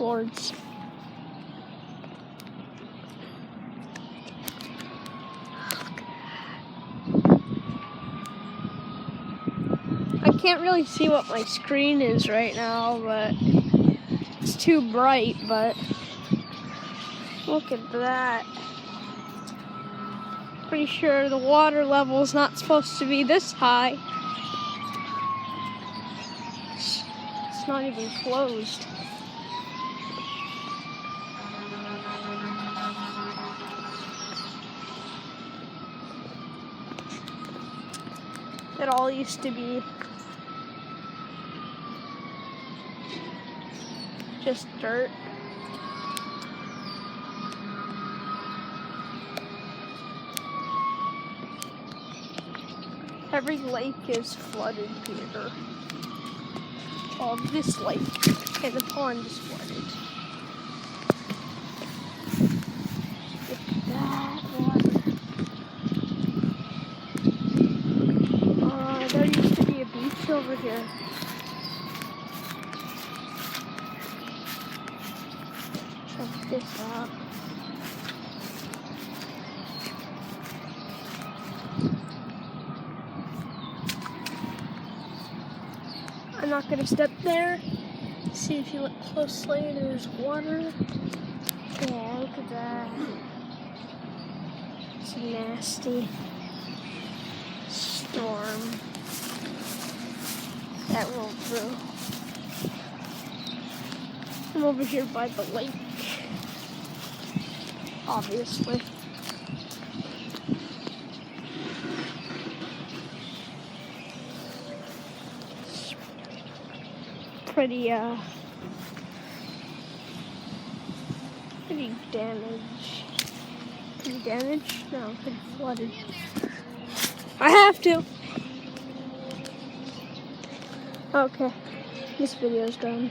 boards. I can't really see what my screen is right now, but it's too bright, but look at that. Pretty sure the water level is not supposed to be this high. It's not even closed. It all used to be just dirt. Every lake is flooded here. Well, this lake and the pond is flooded. Look at that water. There used to be a beach over here. Check this out. I'm not gonna step there. See if you look closely, there's water. Yeah, look at that. It's a nasty storm that rolled through. I'm over here by the lake, obviously. Pretty damaged. Pretty damaged? No, pretty flooded. I have to. Okay, this video's done.